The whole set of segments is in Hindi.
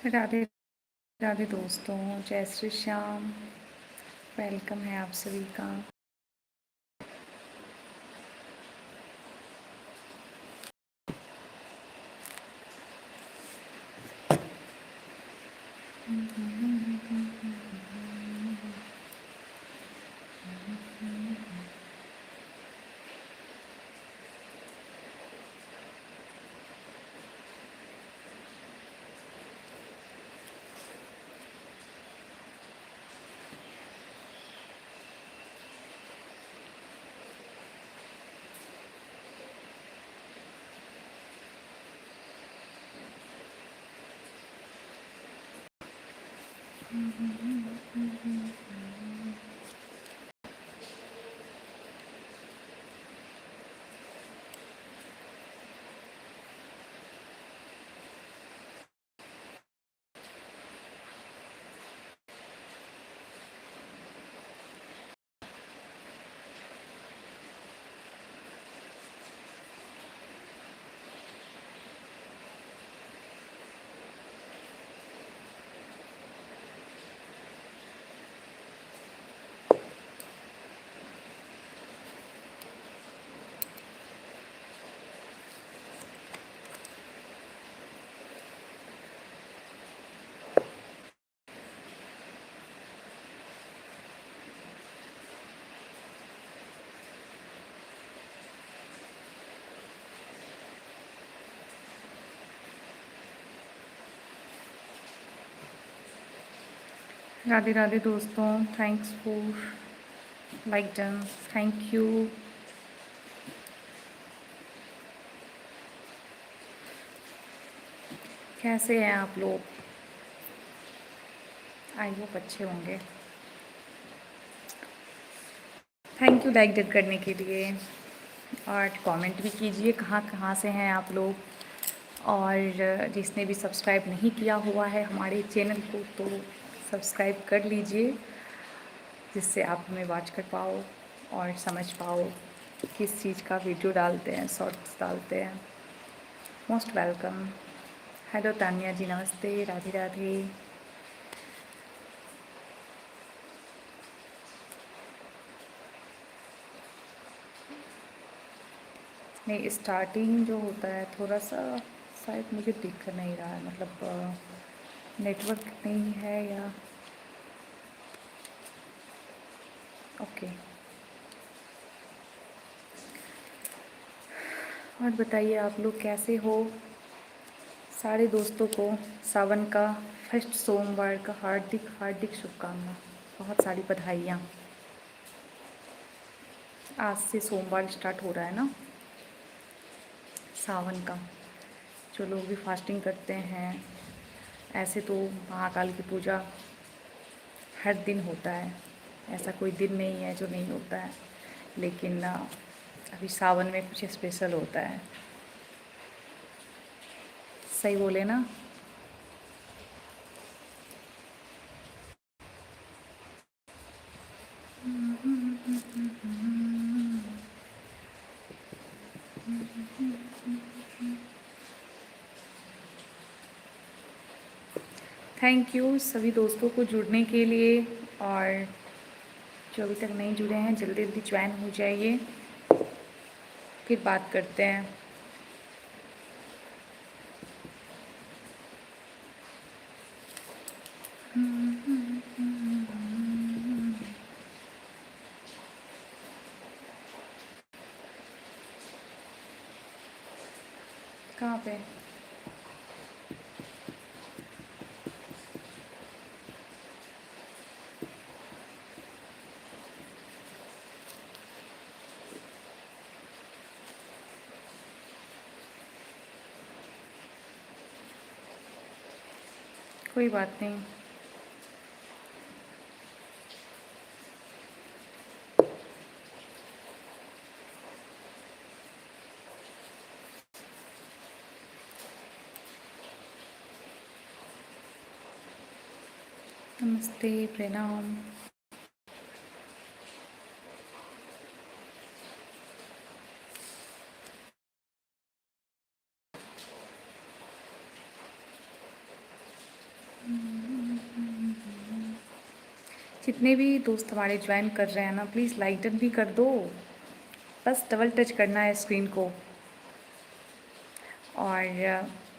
राधे राधे दोस्तों, जय श्री श्याम। वेलकम है आप सभी का। राधे राधे दोस्तों, thanks for like done, thank you. कैसे हैं आप लोग? आई होप अच्छे होंगे। थैंक यू लाइक डन करने के लिए, और कमेंट भी कीजिए कहाँ कहाँ से हैं आप लोग। और जिसने भी सब्सक्राइब नहीं किया हुआ है हमारे चैनल को, तो सब्सक्राइब कर लीजिए, जिससे आप हमें वॉच कर पाओ और समझ पाओ किस चीज़ का वीडियो डालते हैं, शॉर्ट्स डालते हैं। Most welcome. हेलो तानिया जी, नमस्ते, राधे राधे। नहीं, स्टार्टिंग जो होता है थोड़ा सा शायद मुझे दिख नहीं रहा है, मतलब नेटवर्क नहीं है या ओके। और बताइए आप लोग कैसे हो? सारे दोस्तों को सावन का फर्स्ट सोमवार का हार्दिक हार्दिक शुभकामना, बहुत सारी बधाइयाँ। आज से सोमवार स्टार्ट हो रहा है ना, सावन का। जो लोग भी फास्टिंग करते हैं, ऐसे तो महाकाल की पूजा हर दिन होता है, ऐसा कोई दिन नहीं है जो नहीं होता है, लेकिन अभी सावन में कुछ स्पेशल होता है। सही बोले ना? थैंक यू सभी दोस्तों को जुड़ने के लिए, और जो अभी तक नहीं जुड़े हैं जल्दी जल्दी ज्वाइन हो जाइए, फिर बात करते हैं। कहाँ पे? कोई बात नहीं। नमस्ते, प्रणाम। जितने भी दोस्त हमारे ज्वाइन कर रहे हैं ना, प्लीज़ लाइक डन भी कर दो। बस डबल टच करना है स्क्रीन को। और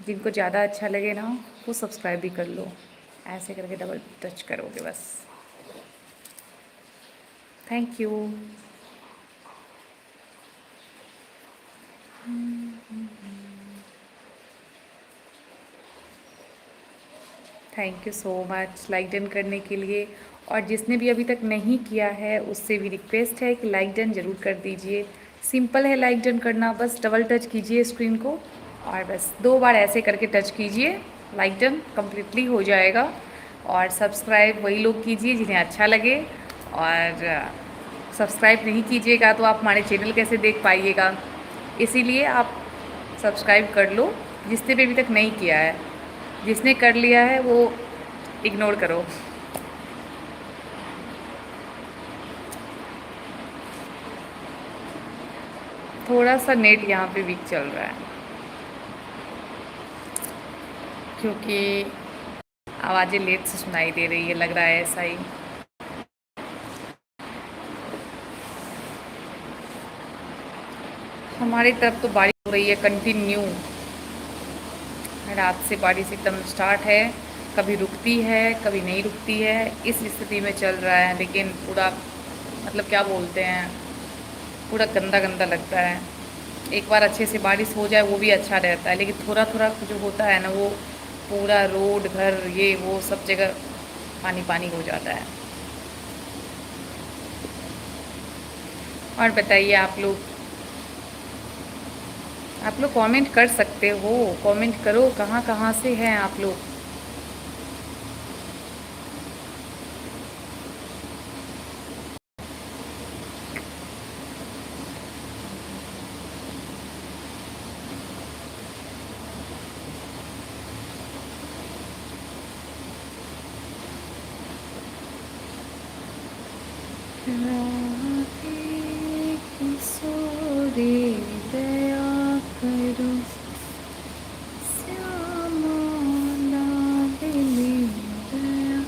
जिनको ज़्यादा अच्छा लगे ना, वो सब्सक्राइब भी कर लो। ऐसे करके डबल टच करोगे बस। Thank you. Thank you so much like done करने के लिए। और जिसने भी अभी तक नहीं किया है उससे भी रिक्वेस्ट है कि लाइक डन ज़रूर कर दीजिए। सिंपल है लाइक डन करना, बस डबल टच कीजिए स्क्रीन को और बस 2 बार ऐसे करके टच कीजिए, लाइक डन कम्प्लीटली हो जाएगा। और सब्सक्राइब वही लोग कीजिए जिन्हें अच्छा लगे। और सब्सक्राइब नहीं कीजिएगा तो आप हमारे चैनल कैसे देख पाइएगा। इसीलिए आप सब्सक्राइब कर लो, जिसने भी अभी तक नहीं किया है। जिसने कर लिया है वो इग्नोर करो। थोड़ा सा नेट यहाँ पे वीक चल रहा है क्योंकि आवाज़ें लेट से सुनाई दे रही है, लग रहा है ऐसा ही। हमारी तरफ तो बारिश हो रही है कंटिन्यू। रात से बारिश एकदम स्टार्ट है, कभी रुकती है कभी नहीं रुकती है, इस स्थिति में चल रहा है। लेकिन पूरा मतलब क्या बोलते हैं, पूरा गंदा गंदा लगता है। एक बार अच्छे से बारिश हो जाए वो भी अच्छा रहता है, लेकिन थोड़ा थोड़ा जो होता है ना, वो पूरा रोड घर ये वो सब जगह पानी पानी हो जाता है। और बताइए आप लोग कमेंट कर सकते हो, कमेंट करो कहाँ कहाँ से हैं आप लोग। राधे किशोरी दया करो, श्यामा लाडली दया।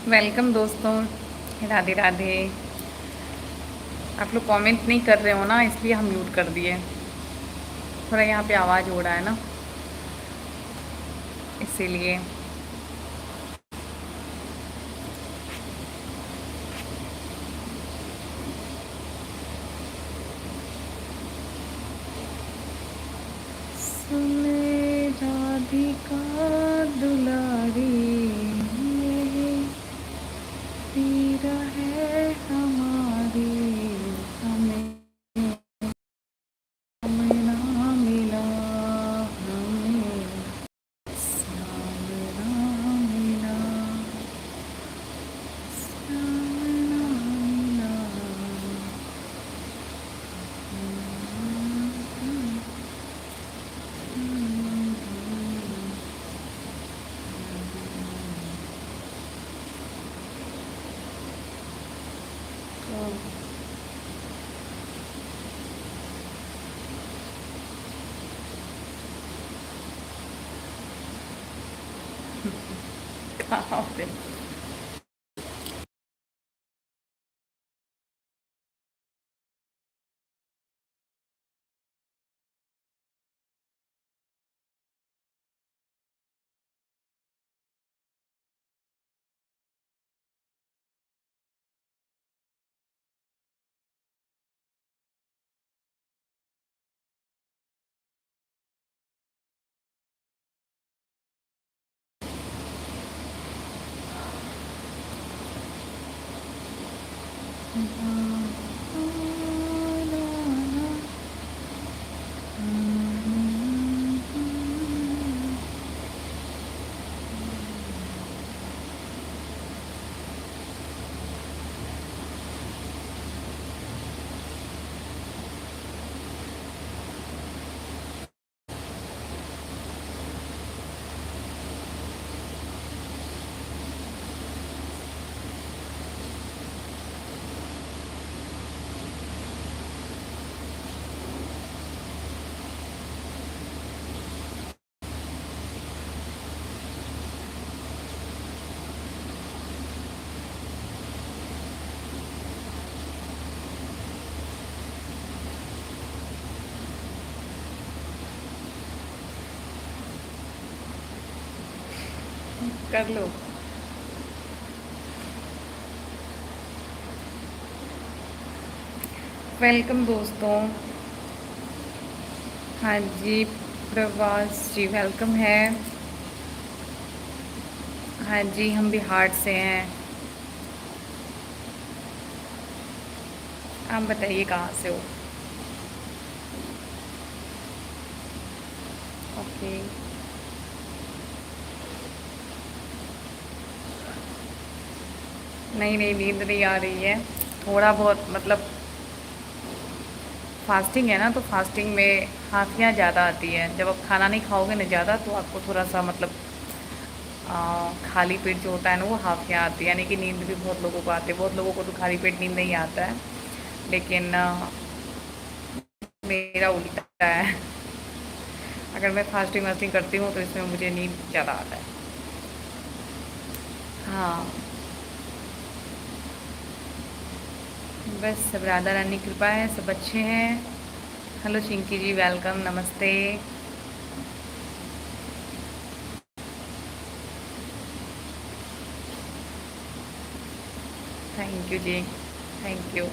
वेलकम दोस्तों, राधे राधे। आप लोग कमेंट नहीं कर रहे हो ना, इसलिए हम म्यूट कर दिए। थोड़ा यहाँ पे आवाज़ हो रहा है ना, इसीलिए। सुने राधिका दुलारी, ये पीरा है हमारी, हमें ना मिला, हमें सामना मिला, सामना मिला। कहाँ होते? कर लो। वेलकम दोस्तों। हाँ जी, प्रवास जी वेलकम है। हाँ जी, हम बिहार से हैं। आप बताइए कहाँ से हो? ओके। नहीं नहीं, नींद नहीं आ रही है। थोड़ा बहुत मतलब फास्टिंग है ना, तो फास्टिंग में हाफियाँ ज़्यादा आती हैं। जब आप खाना नहीं खाओगे ना ज़्यादा, तो आपको थोड़ा सा मतलब खाली पेट जो होता है ना, वो हाफियाँ आती है। यानी कि नींद भी बहुत लोगों को आती है, बहुत लोगों को तो खाली पेट नींद नहीं आता है, लेकिन मेरा उल्टा है। अगर मैं फास्टिंग वास्टिंग करती हूँ तो इसमें मुझे नींद ज़्यादा आता है। हाँ, बस सब राधा रानी की कृपा है, सब अच्छे हैं। हेलो चिंकी जी, वेलकम, नमस्ते। Thank you ji, thank you.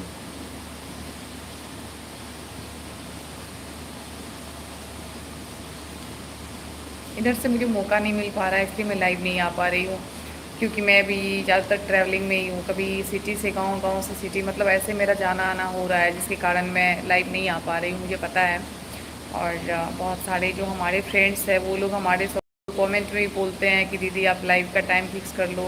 इधर से मुझे मौका नहीं मिल पा रहा है, इसलिए मैं लाइव नहीं आ पा रही हूँ, क्योंकि मैं भी ज़्यादातर ट्रैवलिंग में ही हूँ। कभी सिटी से गांव, गांव से सिटी, मतलब ऐसे मेरा जाना आना हो रहा है, जिसके कारण मैं लाइव नहीं आ पा रही हूँ, मुझे पता है। और बहुत सारे जो हमारे फ्रेंड्स हैं, वो लोग हमारे सब कमेंट में ही बोलते हैं कि दीदी आप लाइव का टाइम फिक्स कर लो,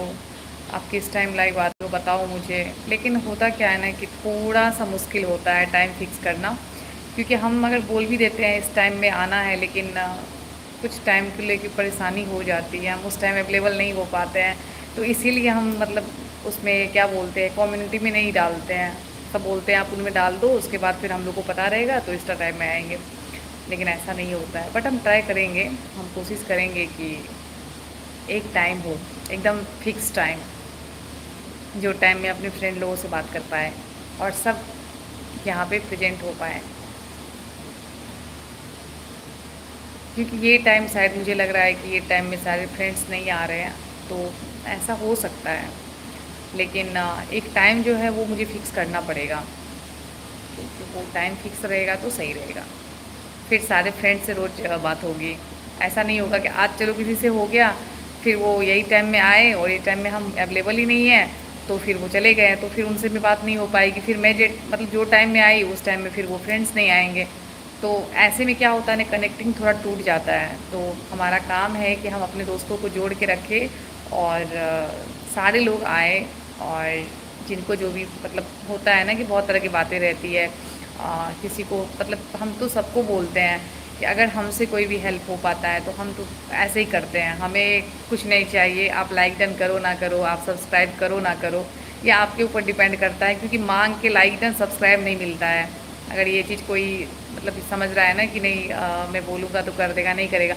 आप किस टाइम लाइव आते हो बताओ मुझे। लेकिन होता क्या है ना, कि थोड़ा सा मुश्किल होता है टाइम फिक्स करना, क्योंकि हम अगर बोल भी देते हैं इस टाइम में आना है, लेकिन कुछ टाइम के लिए की परेशानी हो जाती है, हम उस टाइम अवेलेबल नहीं हो पाते हैं। तो इसीलिए हम मतलब उसमें क्या बोलते हैं, कम्युनिटी में नहीं डालते हैं। सब बोलते हैं आप उनमें डाल दो, उसके बाद फिर हम लोग को पता रहेगा तो इस टाइम में आएंगे। लेकिन ऐसा नहीं होता है, बट हम ट्राई करेंगे, हम कोशिश करेंगे कि एक टाइम हो, एकदम फिक्स टाइम। जो टाइम में अपने फ्रेंड लोगों से बात कर पाए और सब यहाँ पे प्रेजेंट हो पाए। क्योंकि ये टाइम शायद मुझे लग रहा है कि ये टाइम में सारे फ्रेंड्स नहीं आ रहे हैं, तो ऐसा हो सकता है। लेकिन एक टाइम जो है वो मुझे फ़िक्स करना पड़ेगा, क्योंकि वो टाइम फिक्स रहेगा तो सही रहेगा। फिर सारे फ्रेंड से रोज़ बात होगी। ऐसा नहीं होगा कि आज चलो किसी से हो गया, फिर वो यही टाइम में आए और ये टाइम में हम अवेलेबल ही नहीं हैं, तो फिर वो चले गए, तो फिर उनसे भी बात नहीं हो पाएगी। फिर मैं मतलब जो टाइम में आई उस टाइम में फिर वो फ्रेंड्स नहीं आएंगे, तो ऐसे में क्या होता है ना, कनेक्टिंग थोड़ा टूट जाता है। तो हमारा काम है कि हम अपने दोस्तों को जोड़ के रखें और सारे लोग आए, और जिनको जो भी मतलब होता है ना कि बहुत तरह की बातें रहती है, किसी को मतलब हम तो सबको बोलते हैं कि अगर हमसे कोई भी हेल्प हो पाता है तो हम तो ऐसे ही करते हैं। हमें कुछ नहीं चाहिए, आप लाइक डन करो ना करो, आप सब्सक्राइब करो ना करो, ये आपके ऊपर डिपेंड करता है। क्योंकि मांग के लाइक डन सब्सक्राइब नहीं मिलता है। अगर ये चीज़ कोई मतलब समझ रहा है ना कि नहीं, मैं बोलूँगा तो कर देगा, नहीं करेगा।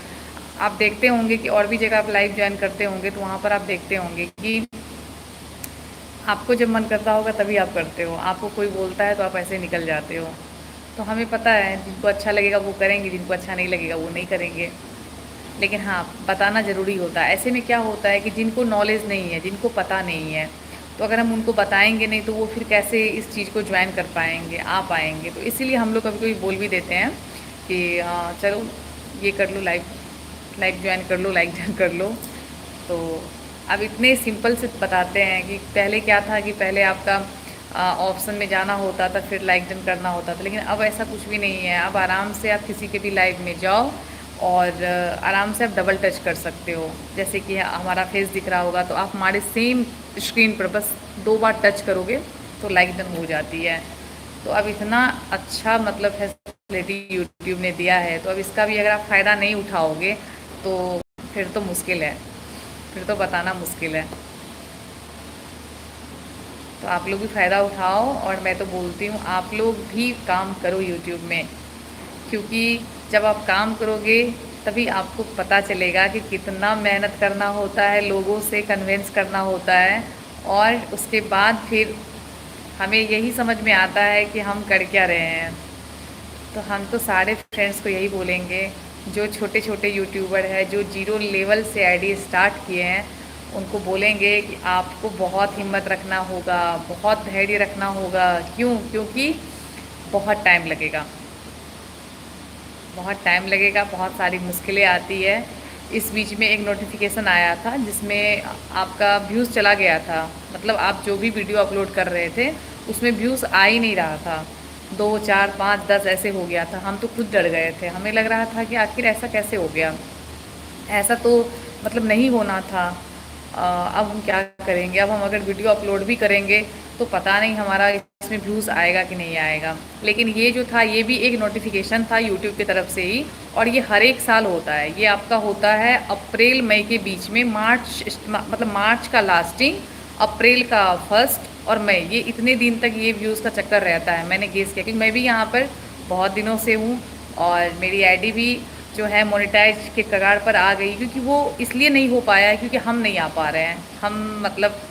आप देखते होंगे कि और भी जगह आप लाइव ज्वाइन करते होंगे, तो वहाँ पर आप देखते होंगे कि आपको जब मन करता होगा तभी आप करते हो, आपको कोई बोलता है तो आप ऐसे निकल जाते हो। तो हमें पता है जिनको अच्छा लगेगा वो करेंगे, जिनको अच्छा नहीं लगेगा वो नहीं करेंगे। लेकिन हाँ, बताना ज़रूरी होता है। ऐसे में क्या होता है कि जिनको नॉलेज नहीं है, जिनको पता नहीं है, तो अगर हम उनको बताएंगे नहीं तो वो फिर कैसे इस चीज़ को ज्वाइन कर पाएंगे, आ पाएंगे। तो इसीलिए हम लोग कभी कभी बोल भी देते हैं कि चलो ये कर लो, लाइव लाइव ज्वाइन कर लो, लाइक ज्वाइन कर लो। तो अब इतने सिंपल से बताते हैं कि पहले क्या था कि पहले आपका ऑप्शन में जाना होता था, फिर लाइक डन करना होता था। लेकिन अब ऐसा कुछ भी नहीं है। अब आराम से आप किसी के भी लाइव में जाओ और आराम से आप डबल टच कर सकते हो। जैसे कि हमारा फेस दिख रहा होगा तो आप हमारे सेम स्क्रीन पर बस 2 बार टच करोगे तो लाइक डन हो जाती है। तो अब इतना अच्छा मतलब फैसिलिटी यूट्यूब ने दिया है, तो अब इसका भी अगर आप फ़ायदा नहीं उठाओगे तो फिर तो मुश्किल है, फिर तो बताना मुश्किल है। तो आप लोग भी फ़ायदा उठाओ, और मैं तो बोलती हूँ आप लोग भी काम करो यूट्यूब में। क्योंकि जब आप काम करोगे तभी आपको पता चलेगा कि कितना मेहनत करना होता है, लोगों से कन्विंस करना होता है, और उसके बाद फिर हमें यही समझ में आता है कि हम कर क्या रहे हैं। तो हम तो सारे फ्रेंड्स को यही बोलेंगे, जो छोटे छोटे यूट्यूबर हैं, जो जीरो लेवल से आईडी स्टार्ट किए हैं, उनको बोलेंगे कि आपको बहुत हिम्मत रखना होगा, बहुत धैर्य रखना होगा। क्यों? क्योंकि बहुत टाइम लगेगा, बहुत टाइम लगेगा, बहुत सारी मुश्किलें आती है। इस बीच में एक नोटिफिकेशन आया था जिसमें आपका व्यूज़ चला गया था, मतलब आप जो भी वीडियो अपलोड कर रहे थे उसमें व्यूज़ आ ही नहीं रहा था, 2, 4, 5, 10 ऐसे हो गया था। हम तो खुद डर गए थे, हमें लग रहा था कि आखिर ऐसा कैसे हो गया, ऐसा तो मतलब नहीं होना था। अब हम क्या करेंगे? अब हम अगर वीडियो अपलोड भी करेंगे तो पता नहीं हमारा इसमें व्यूज़ आएगा कि नहीं आएगा। लेकिन ये जो था ये भी एक नोटिफिकेशन था यूट्यूब की तरफ से ही, और ये हर एक साल होता है। ये आपका होता है अप्रैल मई के बीच में, मतलब मार्च का लास्टिंग, अप्रैल का फर्स्ट और मई, ये इतने दिन तक ये व्यूज़ का चक्कर रहता है। मैंने गेस किया क्योंकि मैं भी यहाँ पर बहुत दिनों से हूँ, और मेरी आईडी भी जो है मोनेटाइज के कगार पर आ गई। क्योंकि वो इसलिए नहीं हो पाया है क्योंकि हम नहीं आ पा रहे हैं। हम मतलब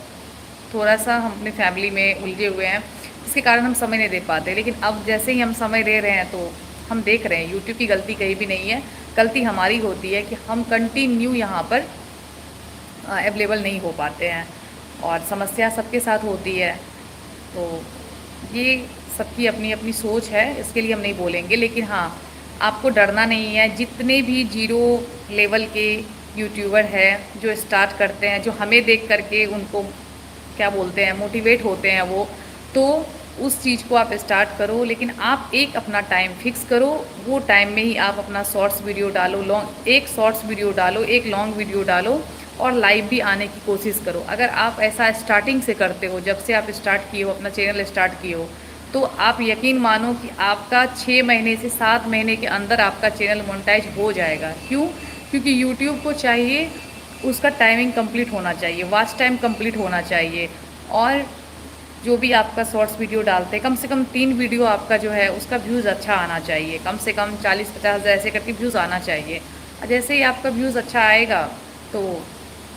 थोड़ा सा हम अपनी फैमिली में उलझे हुए हैं, इसके कारण हम समय नहीं दे पाते। लेकिन अब जैसे ही हम समय दे रहे हैं तो हम देख रहे हैं यूट्यूब की गलती कहीं भी नहीं है, गलती हमारी होती है कि हम कंटिन्यू यहाँ पर अवेलेबल नहीं हो पाते हैं, और समस्या सबके साथ होती है। तो ये सबकी अपनी अपनी सोच है, इसके लिए हम नहीं बोलेंगे। लेकिन हाँ, आपको डरना नहीं है। जितने भी जीरो लेवल के यूट्यूबर हैं जो स्टार्ट करते हैं, जो हमें देख करके उनको क्या बोलते हैं, मोटिवेट होते हैं वो, तो उस चीज़ को आप स्टार्ट करो। लेकिन आप एक अपना टाइम फिक्स करो, वो टाइम में ही आप अपना शॉर्ट्स वीडियो डालो, एक शॉर्ट्स वीडियो डालो, एक लॉन्ग वीडियो डालो, और लाइव भी आने की कोशिश करो। अगर आप ऐसा स्टार्टिंग से करते हो, जब से आप स्टार्ट किए हो, अपना चैनल स्टार्ट किए हो, तो आप यकीन मानो कि आपका 6 महीने से 7 महीने के अंदर आपका चैनल मोनेटाइज हो जाएगा। क्यों? क्योंकि यूट्यूब को चाहिए, उसका टाइमिंग कंप्लीट होना चाहिए, वॉच टाइम कंप्लीट होना चाहिए। और जो भी आपका शॉर्ट्स वीडियो डालते हैं, कम से कम 3 वीडियो आपका जो है उसका व्यूज़ अच्छा आना चाहिए, कम से कम 40-50 हज़ार ऐसे करके व्यूज़ आना चाहिए। और जैसे ही आपका व्यूज़ अच्छा आएगा तो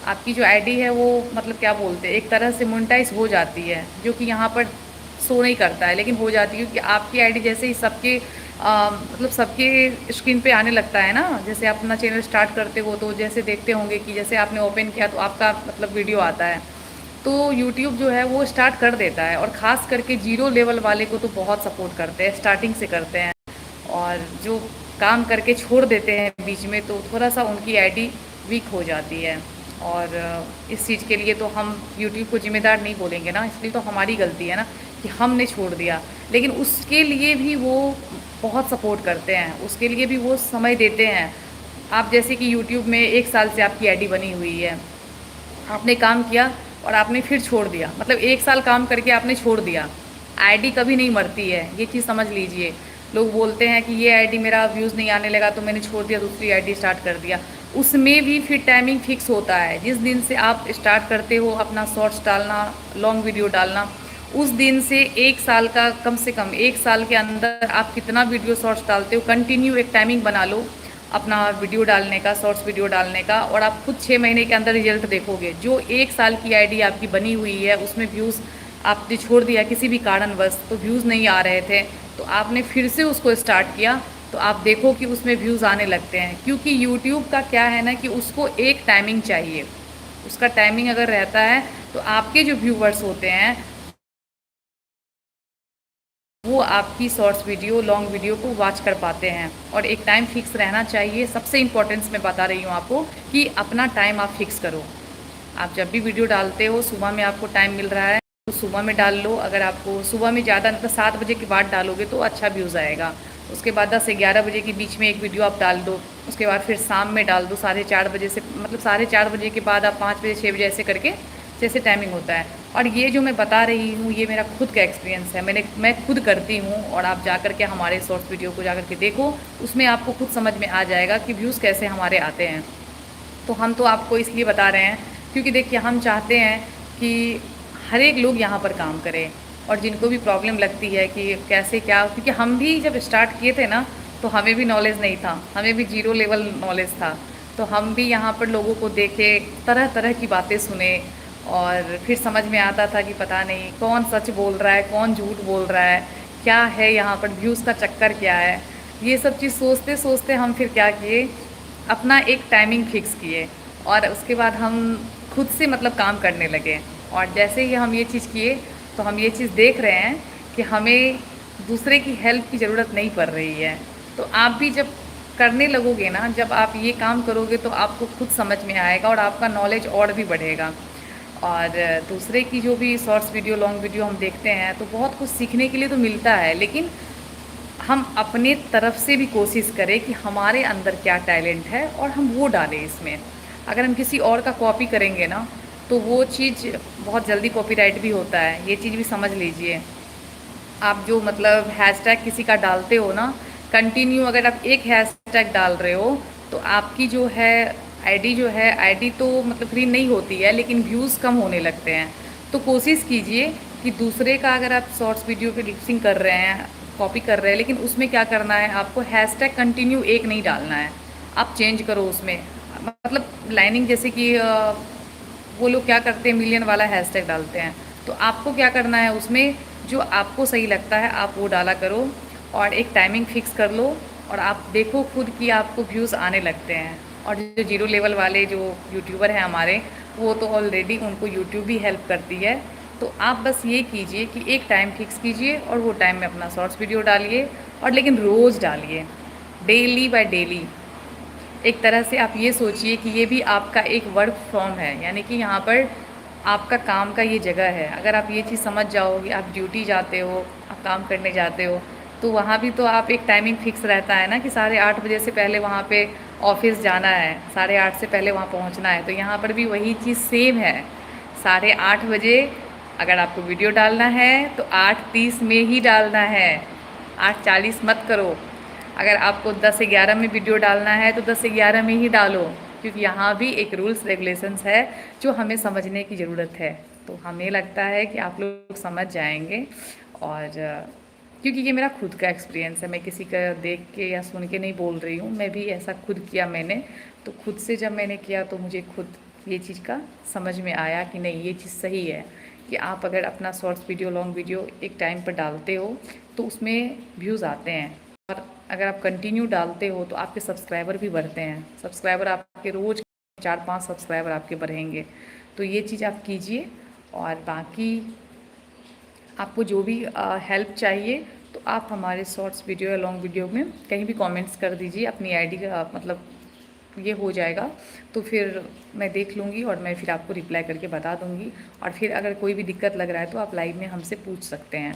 आपकी जो आईडी है वो मतलब क्या बोलते हैं, एक तरह से मोनेटाइज हो जाती है, जो कि यहाँ पर शो नहीं करता है, लेकिन हो जाती है क्योंकि आपकी आईडी जैसे ही सबके मतलब सबके स्क्रीन पे आने लगता है ना। जैसे आप अपना चैनल स्टार्ट करते हो तो जैसे देखते होंगे कि जैसे आपने ओपन किया तो आपका मतलब वीडियो आता है, तो यूट्यूब जो है वो स्टार्ट कर देता है। और ख़ास करके जीरो लेवल वाले को तो बहुत सपोर्ट करते हैं, स्टार्टिंग से करते हैं। और जो काम करके छोड़ देते हैं बीच में तो थोड़ा सा उनकी आईडी वीक हो जाती है। और इस चीज़ के लिए तो हम यूट्यूब को ज़िम्मेदार नहीं बोलेंगे ना, इसलिए तो हमारी गलती है ना कि हमने छोड़ दिया। लेकिन उसके लिए भी वो बहुत सपोर्ट करते हैं, उसके लिए भी वो समय देते हैं। आप जैसे कि यूट्यूब में 1 साल से आपकी आईडी बनी हुई है, आपने काम किया और आपने फिर छोड़ दिया, मतलब 1 साल काम करके आपने छोड़ दिया। आईडी कभी नहीं मरती है, ये चीज़ समझ लीजिए। लोग बोलते हैं कि ये आईडी मेरा व्यूज़ नहीं आने लगा तो मैंने छोड़ दिया, दूसरी आईडी स्टार्ट कर दिया। उसमें भी फिर टाइमिंग फिक्स होता है। जिस दिन से आप स्टार्ट करते हो अपना शॉर्ट्स डालना, लॉन्ग वीडियो डालना, उस दिन से 1 साल का, कम से कम 1 साल के अंदर आप कितना वीडियो शॉर्ट्स डालते हो, कंटिन्यू एक टाइमिंग बना लो अपना वीडियो डालने का, शॉर्ट्स वीडियो डालने का, और आप खुद 6 महीने के अंदर रिजल्ट देखोगे। जो 1 साल की आईडी आपकी बनी हुई है उसमें व्यूज़ आपने छोड़ दिया किसी भी कारणवश, तो व्यूज़ नहीं आ रहे थे, तो आपने फिर से उसको स्टार्ट किया, तो आप देखो कि उसमें व्यूज़ आने लगते हैं। क्योंकि यूट्यूब का क्या है ना कि उसको एक टाइमिंग चाहिए, उसका टाइमिंग अगर रहता है तो आपके जो व्यूवर्स होते हैं वो आपकी शॉर्ट्स वीडियो, लॉन्ग वीडियो को वॉच कर पाते हैं। और एक टाइम फिक्स रहना चाहिए। सबसे इम्पोर्टेंस मैं बता रही हूँ आपको कि अपना टाइम आप फिक्स करो। आप जब भी वीडियो डालते हो, सुबह में आपको टाइम मिल रहा है तो सुबह में डाल लो। अगर आपको सुबह में ज़्यादा मतलब 7 बजे के बाद डालोगे तो अच्छा व्यूज़ आएगा। उसके बाद 10 से 11 बजे के बीच में एक वीडियो आप डाल दो। उसके बाद फिर शाम में डाल दो 4:30 बजे से, मतलब 4:30 बजे के बाद आप 5 बजे 6 बजे ऐसे करके जैसे टाइमिंग होता है। और ये जो मैं बता रही हूँ ये मेरा खुद का एक्सपीरियंस है, मैं खुद करती हूँ। और आप जा कर के हमारे शॉर्ट्स वीडियो को जा कर के देखो, उसमें आपको खुद समझ में आ जाएगा कि व्यूज़ कैसे हमारे आते हैं। तो हम तो आपको इसलिए बता रहे हैं क्योंकि देखिए हम चाहते हैं कि हर एक लोग यहाँ पर काम करें। और जिनको भी प्रॉब्लम लगती है कि कैसे क्या, क्योंकि हम भी जब स्टार्ट किए थे ना तो हमें भी नॉलेज नहीं था, हमें भी जीरो लेवल नॉलेज था। तो हम भी यहाँ पर लोगों को देखे, तरह तरह की बातें सुने, और फिर समझ में आता था कि पता नहीं कौन सच बोल रहा है, कौन झूठ बोल रहा है, क्या है यहाँ पर व्यूज़ का चक्कर क्या है। ये सब चीज़ सोचते सोचते हम फिर क्या किए, अपना एक टाइमिंग फिक्स किए। और उसके बाद हम खुद से मतलब काम करने लगे। और जैसे ही हम ये चीज़ किए तो हम ये चीज़ देख रहे हैं कि हमें दूसरे की हेल्प की ज़रूरत नहीं पड़ रही है। तो आप भी जब करने लगोगे ना, जब आप ये काम करोगे तो आपको खुद समझ में आएगा और आपका नॉलेज और भी बढ़ेगा। और दूसरे की जो भी शॉर्ट्स वीडियो, लॉन्ग वीडियो हम देखते हैं तो बहुत कुछ सीखने के लिए तो मिलता है, लेकिन हम अपने तरफ से भी कोशिश करें कि हमारे अंदर क्या टैलेंट है और हम वो डालें इसमें। अगर हम किसी और का कॉपी करेंगे ना तो वो चीज़ बहुत जल्दी कॉपीराइट भी होता है, ये चीज़ भी समझ लीजिए। आप जो मतलब हैशटैग किसी का डालते हो ना, कंटिन्यू अगर आप एक हैशटैग डाल रहे हो तो आपकी जो है आईडी, जो है आईडी तो मतलब ग्रीन नहीं होती है, लेकिन व्यूज़ कम होने लगते हैं। तो कोशिश कीजिए कि दूसरे का अगर आप शॉर्ट्स वीडियो पे लिपसिंग कर रहे हैं, कॉपी कर रहे हैं, लेकिन उसमें क्या करना है, आपको हैशटैग कंटिन्यू एक नहीं डालना है, आप चेंज करो उसमें। मतलब लाइनिंग, जैसे कि वो लोग क्या करते हैं, मिलियन वाला हैशटैग डालते हैं। तो आपको क्या करना है, उसमें जो आपको सही लगता है आप वो डाला करो, और एक टाइमिंग फिक्स कर लो, और आप देखो खुद कि आपको व्यूज़ आने लगते हैं। और जो जीरो लेवल वाले जो यूट्यूबर हैं हमारे, वो तो ऑलरेडी उनको यूट्यूब भी हेल्प करती है। तो आप बस ये कीजिए कि एक टाइम फिक्स कीजिए और वो टाइम में अपना शॉर्ट्स वीडियो डालिए, और लेकिन रोज़ डालिए, डेली बाय डेली। एक तरह से आप ये सोचिए कि ये भी आपका एक वर्क फ्रॉम है, यानी कि यहाँ पर आपका काम का ये जगह है। अगर आप ये चीज़ समझ जाओगे, आप ड्यूटी जाते हो, आप काम करने जाते हो, तो वहाँ भी तो आप एक टाइमिंग फिक्स रहता है ना कि 8:30 बजे से पहले वहाँ पे ऑफिस जाना है, 8:30 से पहले वहाँ पहुँचना है। तो यहाँ पर भी वही चीज़ सेम है, 8:30 बजे अगर आपको वीडियो डालना है तो 8:30 में ही डालना है, 8:40 मत करो। अगर आपको 10 से 11 में वीडियो डालना है तो 10 से 11 में ही डालो, क्योंकि यहाँ भी एक रूल्स रेगुलेशंस है जो हमें समझने की ज़रूरत है। तो हमें लगता है कि आप लोग समझ जाएंगे। और क्योंकि ये मेरा खुद का एक्सपीरियंस है, मैं किसी का देख के या सुन के नहीं बोल रही हूँ, मैं भी ऐसा खुद किया मैंने। तो खुद से जब मैंने किया तो मुझे खुद ये चीज़ का समझ में आया कि नहीं ये चीज़ सही है कि आप अगर अपना शॉर्ट्स वीडियो लॉन्ग वीडियो एक टाइम पर डालते हो तो उसमें व्यूज़ आते हैं, और अगर आप कंटिन्यू डालते हो तो आपके सब्सक्राइबर भी बढ़ते हैं। सब्सक्राइबर आपके रोज़ 4-5 सब्सक्राइबर आपके बढ़ेंगे। तो ये चीज़ आप कीजिए। और बाकी आपको जो भी हेल्प चाहिए तो आप हमारे शॉर्ट्स वीडियो या लॉन्ग वीडियो में कहीं भी कमेंट्स कर दीजिए, अपनी आईडी का मतलब ये हो जाएगा, तो फिर मैं देख लूँगी और मैं फिर आपको रिप्लाई करके बता दूँगी। और फिर अगर कोई भी दिक्कत लग रहा है तो आप लाइव में हमसे पूछ सकते हैं।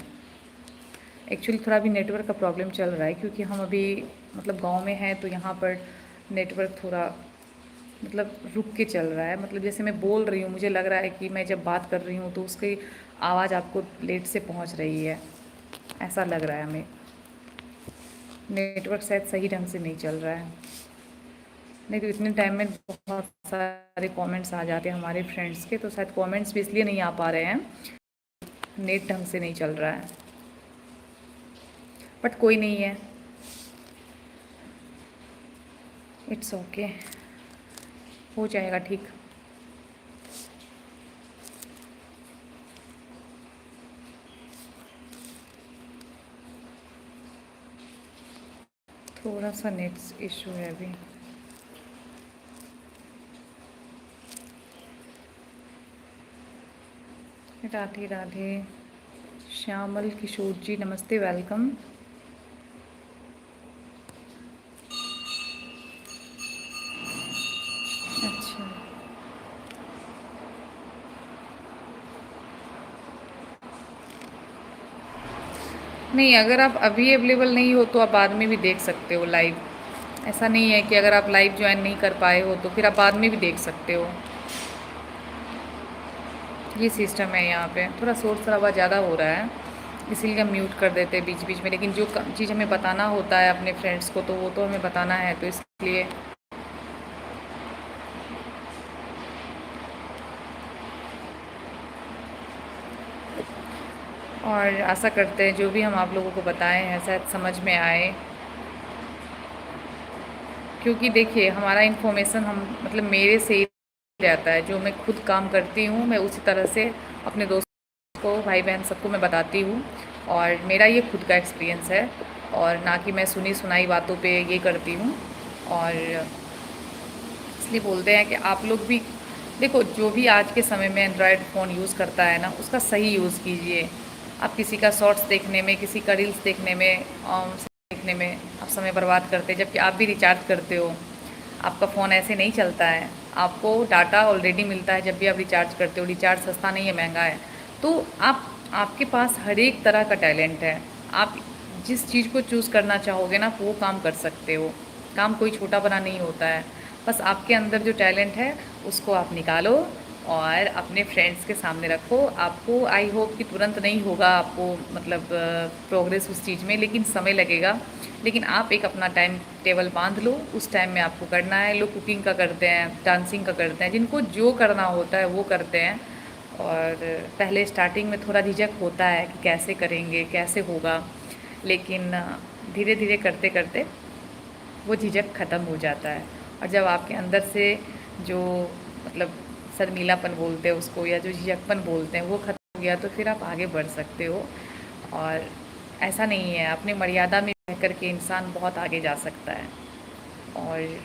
एक्चुअली थोड़ा भी नेटवर्क का प्रॉब्लम चल रहा है क्योंकि हम अभी मतलब गांव में हैं, तो यहाँ पर नेटवर्क थोड़ा मतलब रुक के चल रहा है। मतलब जैसे मैं बोल रही हूँ, मुझे लग रहा है कि मैं जब बात कर रही हूँ तो उसकी आवाज़ आपको लेट से पहुँच रही है, ऐसा लग रहा है हमें। नेटवर्क शायद सही ढंग से नहीं चल रहा है। नहीं तो इतने टाइम में बहुत सारे कमेंट्स आ जाते हैं हमारे फ्रेंड्स के, तो शायद कमेंट्स भी इसलिए नहीं आ पा रहे हैं, नेट ढंग से नहीं चल रहा है। बट कोई नहीं है, इट्स ओके, हो जाएगा ठीक। थोड़ा सा नेट इशू है अभी। राधे राधे। श्यामल किशोर जी नमस्ते, वेलकम। अच्छा, नहीं अगर आप अभी अवेलेबल नहीं हो तो आप बाद में भी देख सकते हो लाइव। ऐसा नहीं है कि अगर आप लाइव ज्वाइन नहीं कर पाए हो तो फिर आप बाद में भी देख सकते हो। ये सिस्टम है। यहाँ पे थोड़ा शोर शराबा ज़्यादा हो रहा है, इसीलिए हम म्यूट कर देते हैं बीच बीच में, लेकिन जो चीज़ हमें बताना होता है अपने फ्रेंड्स को तो वो तो हमें बताना है, तो इसलिए। और आशा करते हैं जो भी हम आप लोगों को बताए हैं शायद समझ में आए, क्योंकि देखिए हमारा इन्फॉर्मेशन हम मतलब मेरे से ही रहता है, जो मैं खुद काम करती हूँ मैं उसी तरह से अपने दोस्त को, भाई बहन सबको मैं बताती हूँ। और मेरा ये खुद का एक्सपीरियंस है, और ना कि मैं सुनी सुनाई बातों पे ये करती हूँ। और इसलिए बोलते हैं कि आप लोग भी देखो, जो भी आज के समय में एंड्रॉयड फ़ोन यूज़ करता है ना उसका सही यूज़ कीजिए। आप किसी का शॉर्ट्स देखने में, किसी का रील्स देखने में, देखने में आप समय बर्बाद करते हैं, जबकि आप भी रिचार्ज करते हो। आपका फ़ोन ऐसे नहीं चलता है, आपको डाटा ऑलरेडी मिलता है जब भी आप रिचार्ज करते हो। रिचार्ज सस्ता नहीं है, महंगा है। तो आपके पास हर एक तरह का टैलेंट है, आप जिस चीज़ को चूज़ करना चाहोगे ना वो काम कर सकते हो। काम कोई छोटा बड़ा नहीं होता है, बस आपके अंदर जो टैलेंट है उसको आप निकालो और अपने फ्रेंड्स के सामने रखो। आपको आई होप कि तुरंत नहीं होगा आपको मतलब प्रोग्रेस उस चीज़ में, लेकिन समय लगेगा। लेकिन आप एक अपना टाइम टेबल बांध लो, उस टाइम में आपको करना है। लोग कुकिंग का करते हैं, डांसिंग का करते हैं, जिनको जो करना होता है वो करते हैं। और पहले स्टार्टिंग में थोड़ा झिझक होता है कि कैसे करेंगे, कैसे होगा, लेकिन धीरे धीरे करते करते वो झिझक ख़त्म हो जाता है। और जब आपके अंदर से जो मतलब शर्मीलापन बोलते हैं उसको, या जो झिझकपन बोलते हैं वो ख़त्म हो गया, तो फिर आप आगे बढ़ सकते हो। और ऐसा नहीं है, अपनी मर्यादा में रह कर के इंसान बहुत आगे जा सकता है। और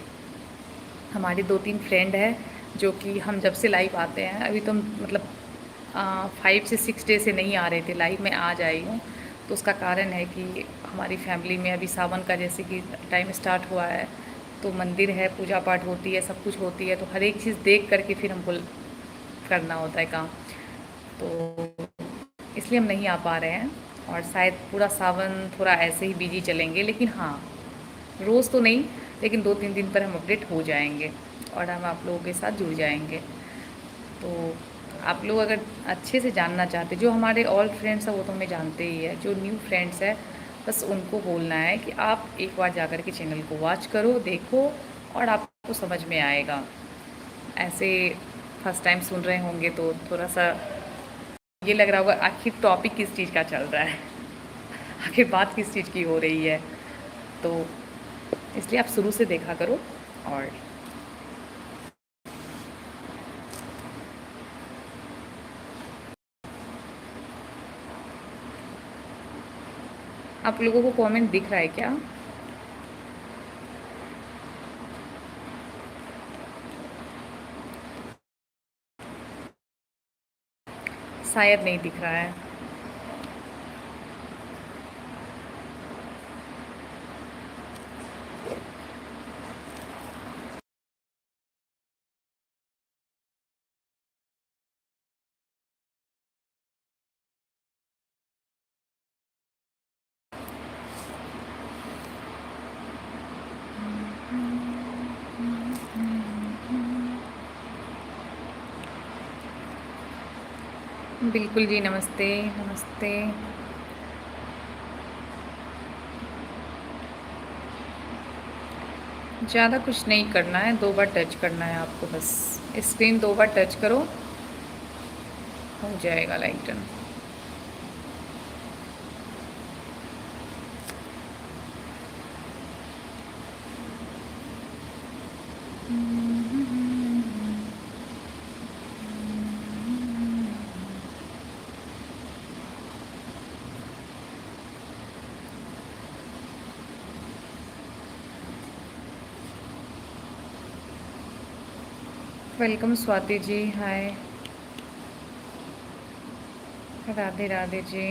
हमारे 2-3 फ्रेंड हैं जो कि हम जब से लाइव आते हैं, अभी तो मतलब 5 से 6 डे से नहीं आ रहे थे लाइव, में आज आई हूँ। तो उसका कारण है कि हमारी फैमिली में अभी सावन का जैसे कि टाइम स्टार्ट हुआ है, तो मंदिर है, पूजा पाठ होती है, सब कुछ होती है, तो हर एक चीज़ देख करके फिर हमको करना होता है काम, तो इसलिए हम नहीं आ पा रहे हैं। और शायद पूरा सावन थोड़ा ऐसे ही बिजी चलेंगे, लेकिन हाँ रोज़ तो नहीं, लेकिन 2-3 दिन पर हम अपडेट हो जाएंगे और हम आप लोगों के साथ जुड़ जाएंगे। तो आप लोग अगर अच्छे से जानना चाहते, जो हमारे ओल्ड फ्रेंड्स हैं वो तो हमें जानते ही है, जो न्यू फ्रेंड्स हैं बस उनको बोलना है कि आप एक बार जा कर के चैनल को वॉच करो, देखो, और आपको समझ में आएगा। ऐसे फर्स्ट टाइम सुन रहे होंगे तो थोड़ा सा ये लग रहा होगा आखिर टॉपिक किस चीज़ का चल रहा है, आखिर बात किस चीज़ की हो रही है। तो इसलिए आप शुरू से देखा करो। और आप लोगों को कमेंट दिख रहा है क्या? शायद नहीं दिख रहा है। बिल्कुल जी, नमस्ते नमस्ते। ज़्यादा कुछ नहीं करना है, 2 बार टच करना है आपको बस। स्क्रीन 2 बार टच करो, हो जाएगा like done. Welcome Swati ji, हाय। राधे राधे जी।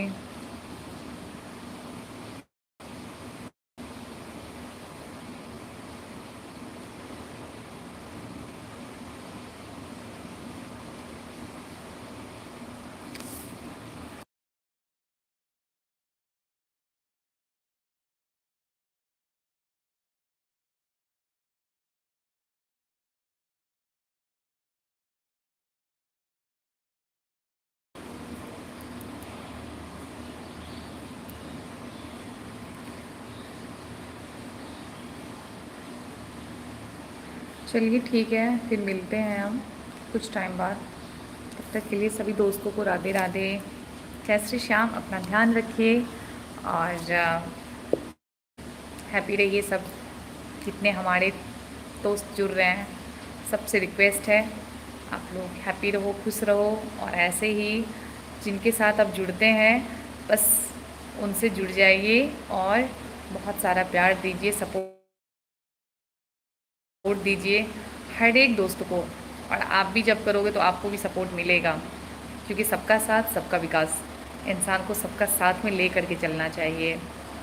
चलिए ठीक है, फिर मिलते हैं हम कुछ टाइम बाद। तब तक के लिए सभी दोस्तों को राधे राधे। जय श्री श्याम। अपना ध्यान रखिए और हैप्पी रहिए सब। जितने हमारे दोस्त जुड़ रहे हैं, सबसे रिक्वेस्ट है आप लोग हैप्पी रहो, खुश रहो। और ऐसे ही जिनके साथ आप जुड़ते हैं, बस उनसे जुड़ जाइए और बहुत सारा प्यार दीजिए, सपोर्ट दीजिए हर एक दोस्त को। और आप भी जब करोगे तो आपको भी सपोर्ट मिलेगा, क्योंकि सबका साथ सबका विकास। इंसान को सबका साथ में ले करके चलना चाहिए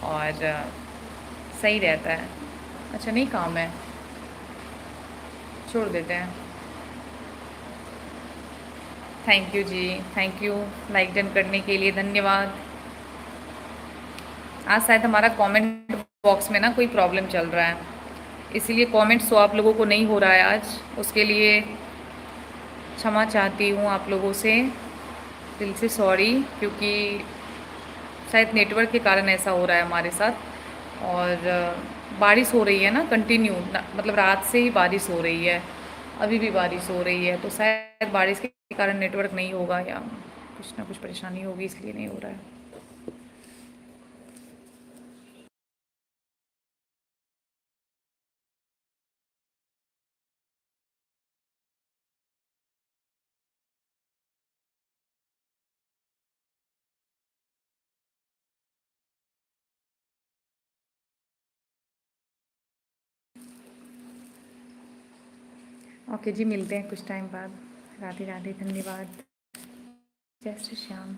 और सही रहता है। अच्छा, नहीं काम है, छोड़ देते हैं। Thank you ji, thank you like done करने के लिए, धन्यवाद। आज शायद हमारा कमेंट बॉक्स में ना कोई प्रॉब्लम चल रहा है, इसीलिए कमेंट शो आप लोगों को नहीं हो रहा है आज। उसके लिए क्षमा चाहती हूँ आप लोगों से, दिल से सॉरी, क्योंकि शायद नेटवर्क के कारण ऐसा हो रहा है हमारे साथ। और बारिश हो रही है ना कंटिन्यू, मतलब रात से ही बारिश हो रही है, अभी भी बारिश हो रही है, तो शायद बारिश के कारण नेटवर्क नहीं होगा या कुछ ना कुछ परेशानी होगी, इसलिए नहीं हो रहा है। ओके जी, मिलते हैं कुछ टाइम बाद। राधे राधे, धन्यवाद। जय श्री श्याम।